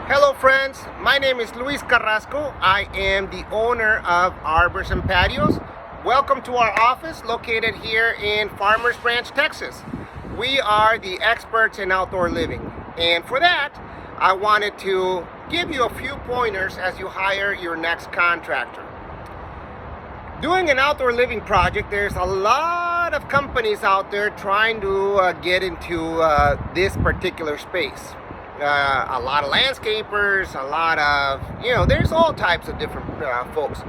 Hello friends, my name is Luis Carrasco. I am the owner of Arbors and Patios. Welcome to our office located here in Farmers Branch, Texas. We are the experts in outdoor living, and for that I wanted to give you a few pointers as you hire your next contractor. Doing an outdoor living project, there's a lot of companies out there trying to get into this particular space. A lot of landscapers, a lot of, there's all types of different folks.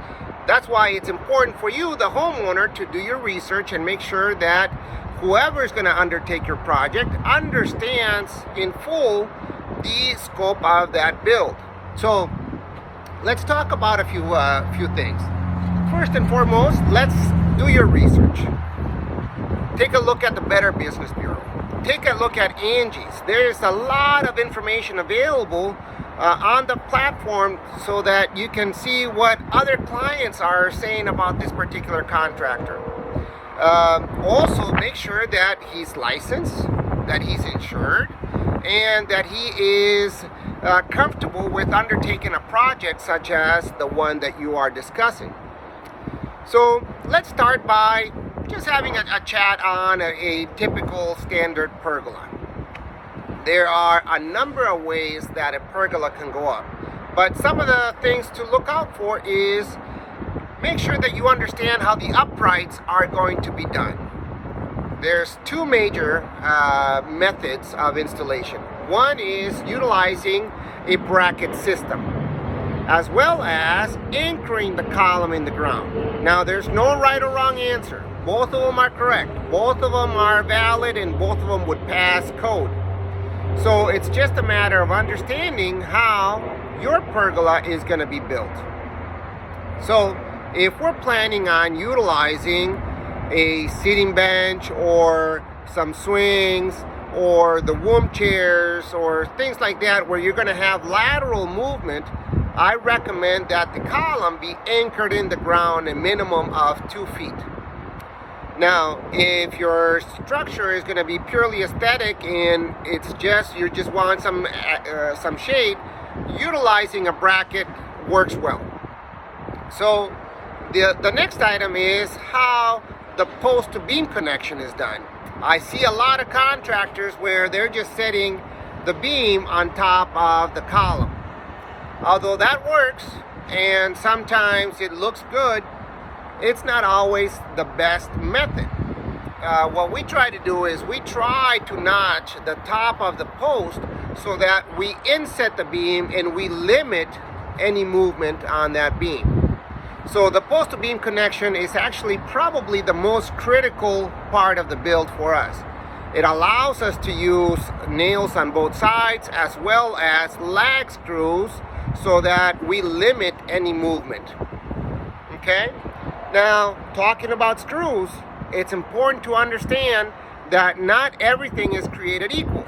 That's why it's important for you, the homeowner, to do your research and make sure that whoever is going to undertake your project understands in full the scope of that build. So let's talk about a few things. First and foremost, let's do your research. Take a look at the Better Business Bureau. Take a look at Angie's. There's a lot of information available on the platform so that you can see what other clients are saying about this particular contractor. Also, make sure that he's licensed, that he's insured, and that he is comfortable with undertaking a project such as the one that you are discussing. So let's start by just having a chat on a typical standard pergola. There are a number of ways that a pergola can go up, but some of the things to look out for is make sure that you understand how the uprights are going to be done. There's two major methods of installation. One is utilizing a bracket system, as well as anchoring the column in the ground. Now, there's no right or wrong answer. Both of them are correct. Both of them are valid, and both of them would pass code. So it's just a matter of understanding how your pergola is going to be built. So if we're planning on utilizing a seating bench or some swings or the womb chairs or things like that where you're going to have lateral movement, I recommend that the column be anchored in the ground a minimum of 2 feet. Now, if your structure is going to be purely aesthetic and you just want some shade, utilizing a bracket works well. So the next item is how the post to beam connection is done. I see a lot of contractors where they're just setting the beam on top of the column. Although that works and sometimes it looks good, it's not always the best method. What we try to do is we try to notch the top of the post so that we inset the beam and we limit any movement on that beam. So the post to beam connection is actually probably the most critical part of the build for us. It allows us to use nails on both sides as well as lag screws so that we limit any movement. Okay? Now, talking about screws, it's important to understand that not everything is created equal.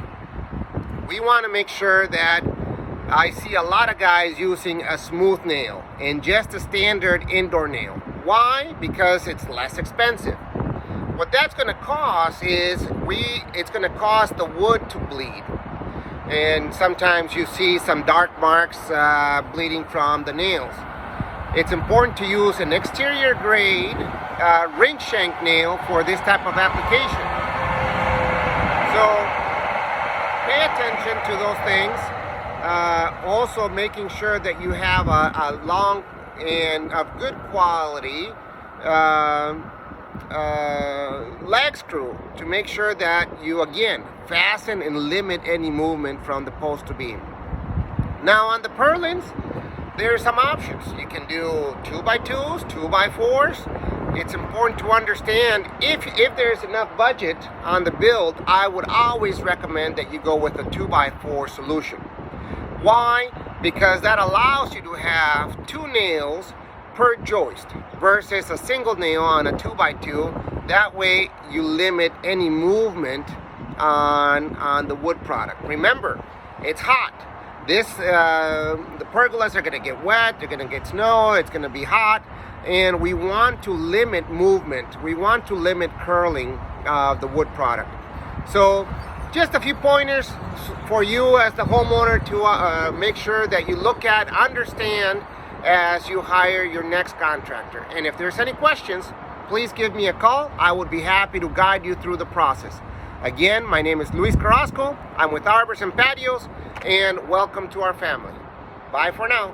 We want to make sure that I see a lot of guys using a smooth nail and just a standard indoor nail. Why? Because it's less expensive. What that's going to cause is it's going to cause the wood to bleed. And sometimes you see some dark marks bleeding from the nails. It's important to use an exterior grade ring shank nail for this type of application. So pay attention to those things. Also making sure that you have a long and of good quality lag screw to make sure that you again fasten and limit any movement from the post to beam. Now on the purlins, there are some options. You can do 2x2s, 2x4s. It's important to understand if there's enough budget on the build, I would always recommend that you go with a 2x4 solution. Why? Because that allows you to have 2 nails per joist versus a single nail on a 2x2. That way you limit any movement on the wood product. Remember, it's hot. The pergolas are going to get wet, they're going to get snow, it's going to be hot, and we want to limit movement. We want to limit curling of the wood product. So just a few pointers for you as the homeowner to make sure that you look at, understand as you hire your next contractor. And if there's any questions, please give me a call. I would be happy to guide you through the process. Again, my name is Luis Carrasco. I'm with Arbors and Patios, and welcome to our family. Bye for now.